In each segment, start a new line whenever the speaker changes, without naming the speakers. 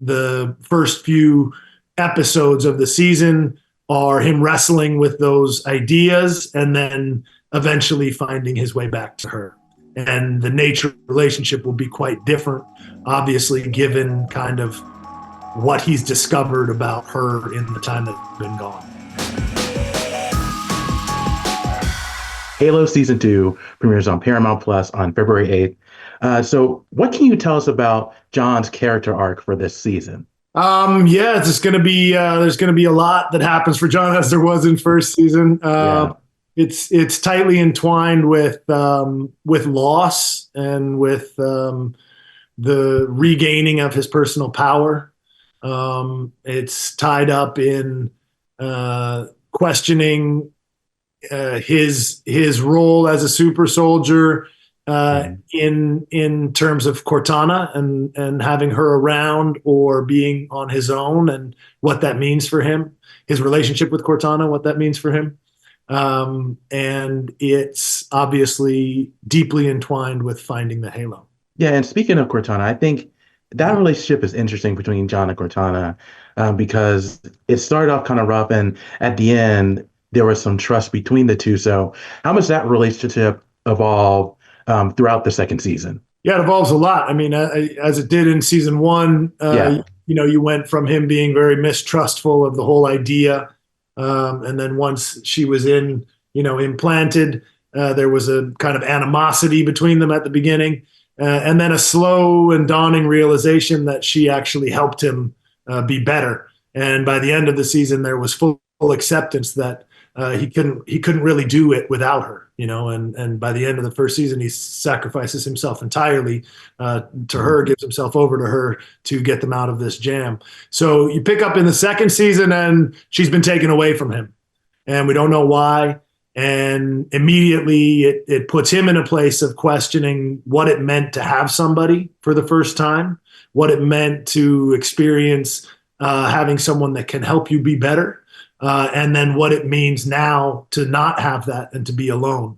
the first few episodes of the season are him wrestling with those ideas and then eventually finding his way back to her. And the nature of the relationship will be quite different, obviously, given kind of what he's discovered about her in the time that's been gone.
Halo Season 2 premieres on Paramount Plus on February 8th. So what can you tell us about John's character arc for this season?
Yeah, it's going to be there's going to be a lot that happens for John as there was in first season.
Yeah.
It's tightly entwined with loss and with the regaining of his personal power. It's tied up in questioning his role as a super soldier in terms of Cortana and having her around or being on his own and what that means for him, his relationship with Cortana, what that means for him. And it's obviously deeply entwined with finding the Halo.
Yeah, and speaking of Cortana, I think that relationship is interesting between John and Cortana because it started off kind of rough, and at the end there was some trust between the two. So, how much that relationship evolved throughout the second season?
Yeah, it evolves a lot. I mean, as it did in season one,
Yeah.
you went from him being very mistrustful of the whole idea, and then once she was implanted, there was a kind of animosity between them at the beginning. And then a slow and dawning realization that she actually helped him be better. And by the end of the season, there was full acceptance that he couldn't really do it without her. And by the end of the first season, he sacrifices himself entirely to her, gives himself over to her to get them out of this jam. So you pick up in the second season, and she's been taken away from him, and we don't know why. And immediately it puts him in a place of questioning what it meant to have somebody for the first time, what it meant to experience having someone that can help you be better, and then what it means now to not have that and to be alone.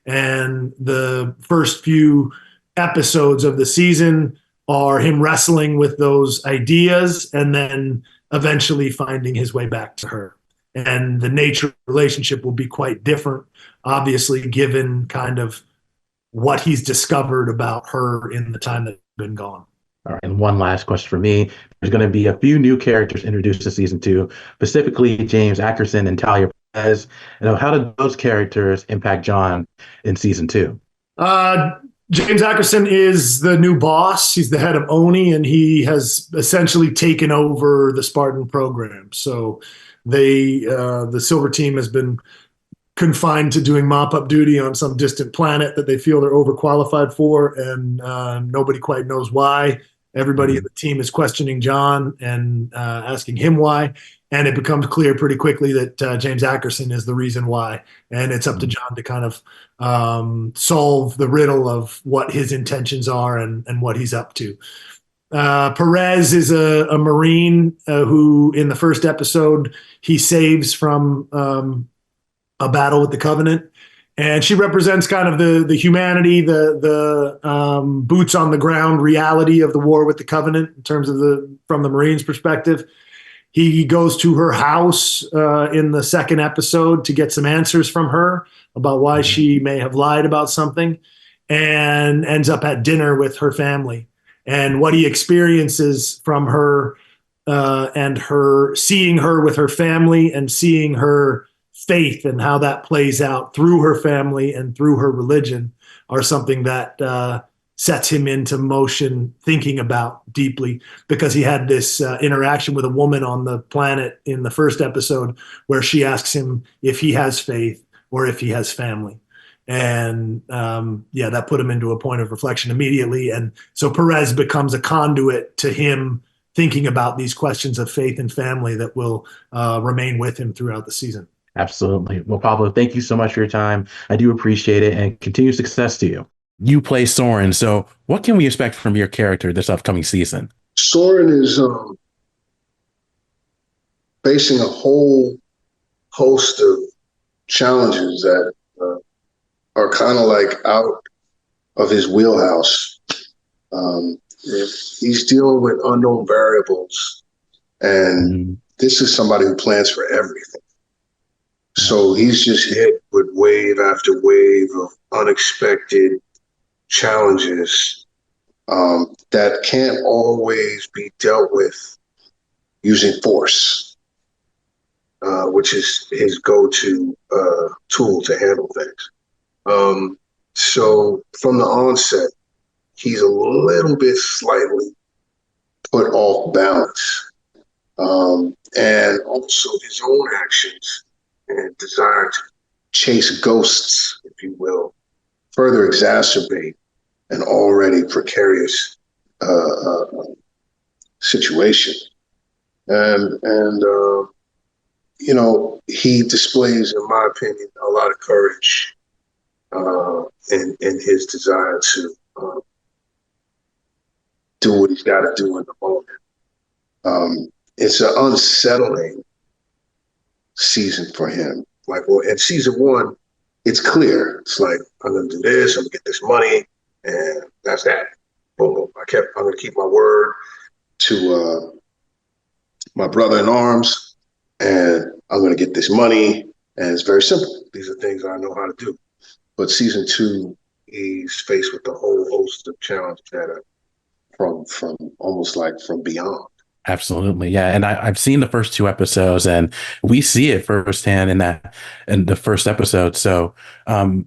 And the first few episodes of the season are him wrestling with those ideas and then eventually finding his way back to her. And the nature of the relationship will be quite different, obviously, given kind of what he's discovered about her in the time that's been gone.
All right, and one last question for me. There's going to be a few new characters introduced to season 2, specifically James Ackerson and Talia Perez. How did those characters impact John in season 2?
James Ackerson is the new boss. He's the head of ONI, and he has essentially taken over the Spartan program. So the Silver Team has been confined to doing mop-up duty on some distant planet that they feel they're overqualified for, and nobody quite knows why. Everybody in the team is questioning John and asking him why, and it becomes clear pretty quickly that James Ackerson is the reason why, and it's up to John to kind of solve the riddle of what his intentions are and what he's up to. Perez is a Marine who, in the first episode, he saves from a battle with the Covenant, and she represents kind of the humanity, the boots on the ground reality of the war with the Covenant in terms of from the Marines' perspective. He goes to her house in the second episode to get some answers from her about why she may have lied about something, and ends up at dinner with her family. And what he experiences from her and her seeing her with her family and seeing her faith and how that plays out through her family and through her religion are something that sets him into motion, thinking about deeply, because he had this interaction with a woman on the planet in the first episode where she asks him if he has faith or if he has family. And that put him into a point of reflection immediately. And so Perez becomes a conduit to him thinking about these questions of faith and family that will remain with him throughout the season.
Absolutely. Well, Pablo, thank you so much for your time. I do appreciate it, and continued success to you. You play Soren, so what can we expect from your character this upcoming season?
Soren is facing a whole host of challenges that are kind of like out of his wheelhouse. he's dealing with unknown variables, and this is somebody who plans for everything. So he's just hit with wave after wave of unexpected challenges that can't always be dealt with using force, which is his go-to tool to handle things. So from the onset, he's a little bit slightly put off balance. And also his own actions and desire to chase ghosts, if you will, further exacerbate an already precarious situation. And you know, he displays, in my opinion, a lot of courage in his desire to do what he's got to do in the moment. It's an unsettling season for him. Like, well, in season one, it's clear. It's like, I'm going to do this, I'm going to get this money, and that's that. Boom, boom. I'm going to keep my word to my brother in arms, and I'm going to get this money, and it's very simple. These are things I know how to do. But season two, he's faced with a whole host of challenges that are from almost like from beyond.
Absolutely. Yeah. And I've seen the first two episodes, and we see it firsthand in the first episode. So how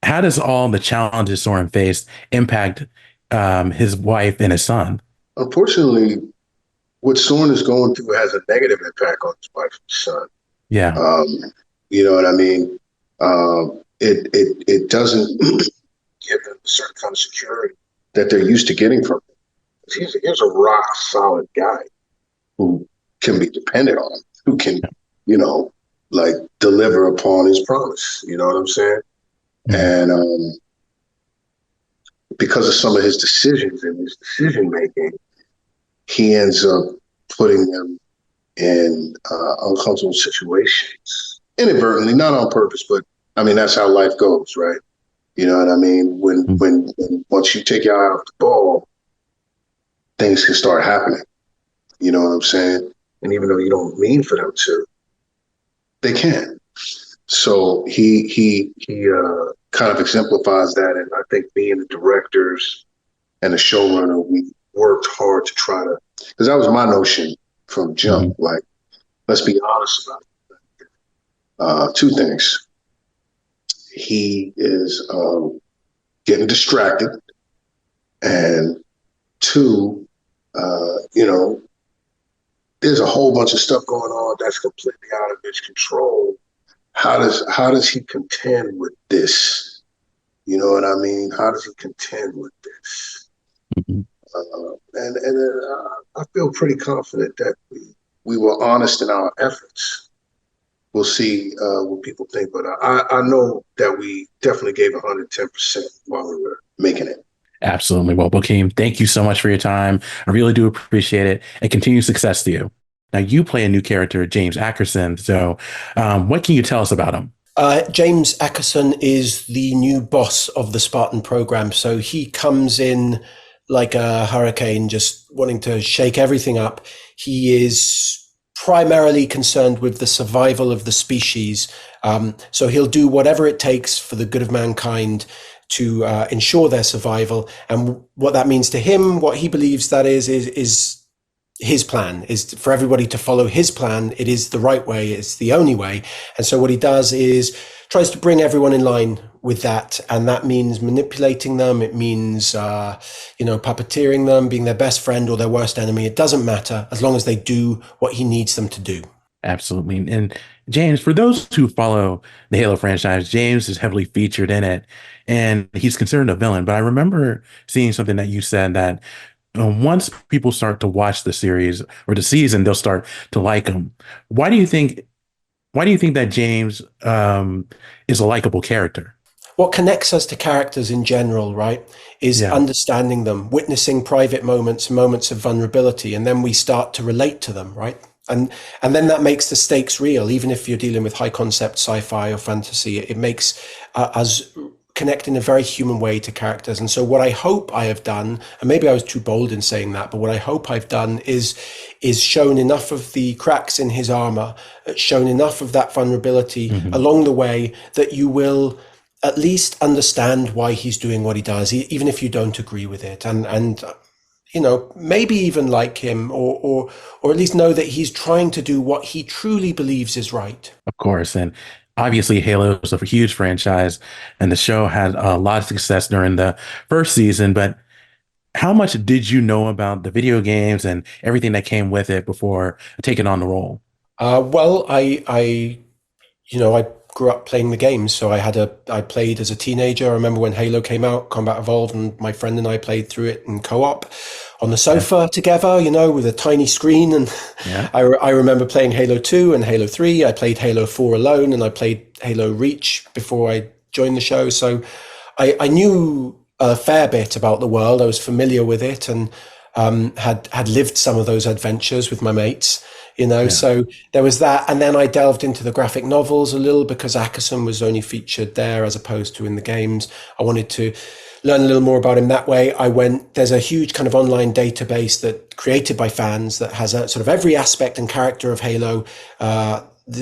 does all the challenges Soren faced impact his wife and his son?
Unfortunately, what Soren is going through has a negative impact on his wife and son.
Yeah.
You know what I mean? It doesn't give them a certain kind of security that they're used to getting from him. He's a rock solid guy who can be depended on, who can, you know, like deliver upon his promise. You know what I'm saying? Mm-hmm. And because of some of his decisions and his decision making, he ends up putting them in uncomfortable situations inadvertently, not on purpose, but I mean, that's how life goes, right? You know what I mean? When once you take your eye off the ball, things can start happening. You know what I'm saying? And even though you don't mean for them to, they can. So he kind of exemplifies that. And I think being the directors and the showrunner, we worked hard to try to, because that was my notion from jump. Mm-hmm. Like, let's be honest about it. Two things. He is getting distracted, and two, you know, there's a whole bunch of stuff going on that's completely out of his control. How does he contend with this? You know what I mean? How does he contend with this? Mm-hmm. I feel pretty confident that we were honest in our efforts. We'll see what people think, but I know that we definitely gave 110% while we were making it.
Absolutely. Well, 𝐒𝐿, thank you so much for your time. I really do appreciate it, and continued success to you. Now, you play a new character, James Akerson. So what can you tell us about him?
James Akerson is the new boss of the Spartan program. So he comes in like a hurricane, just wanting to shake everything up. He is primarily concerned with the survival of the species. So he'll do whatever it takes for the good of mankind to ensure their survival. And what that means to him, what he believes that is his plan, is for everybody to follow his plan. It is the right way. It's the only way. And so what he does is tries to bring everyone in line with that. And that means manipulating them. It means, puppeteering them, being their best friend or their worst enemy. It doesn't matter as long as they do what he needs them to do.
Absolutely. And James, for those who follow the Halo franchise, James is heavily featured in it, and he's considered a villain. But I remember seeing something that you said that once people start to watch the series or the season, they'll start to like him. Why do you think that James is a likable character?
What connects us to characters in general, right, is understanding them, witnessing private moments of vulnerability, and then we start to relate to them, right? And then that makes the stakes real. Even if you're dealing with high concept sci-fi or fantasy, it makes us connect in a very human way to characters. And so what I hope I have done, and maybe I was too bold in saying that, but what I hope I've done is shown enough of the cracks in his armor, shown enough of that vulnerability along the way that you will at least understand why he's doing what he does, even if you don't agree with it. And you know, maybe even like him, or at least know that he's trying to do what he truly believes is right.
Of course. And obviously Halo is a huge franchise, and the show had a lot of success during the first season. But how much did you know about the video games and everything that came with it before taking on the role?
Well, I grew up playing the games. So I played as a teenager. I remember when Halo came out, Combat Evolved, and my friend and I played through it in co-op on the sofa together, you know, with a tiny screen. And I remember playing Halo 2 and Halo 3. I played Halo 4 alone, and I played Halo Reach before I joined the show. So I knew a fair bit about the world. I was familiar with it, and had lived some of those adventures with my mates, you know. So there was that. And then I delved into the graphic novels a little, because 𝐒𝐿 was only featured there as opposed to in the games. I wanted to learn a little more about him that way. There's a huge kind of online database that created by fans that has a sort of every aspect and character of Halo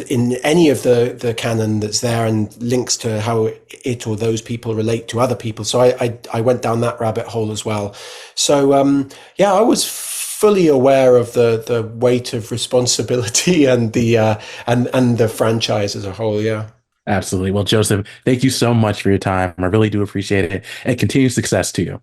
in any of the canon that's there, and links to how it or those people relate to other people. So I went down that rabbit hole as well. So I was fully aware of the weight of responsibility and the franchise as a whole. Yeah.
Absolutely. Well, Joseph, thank you so much for your time. I really do appreciate it, and continued success to you.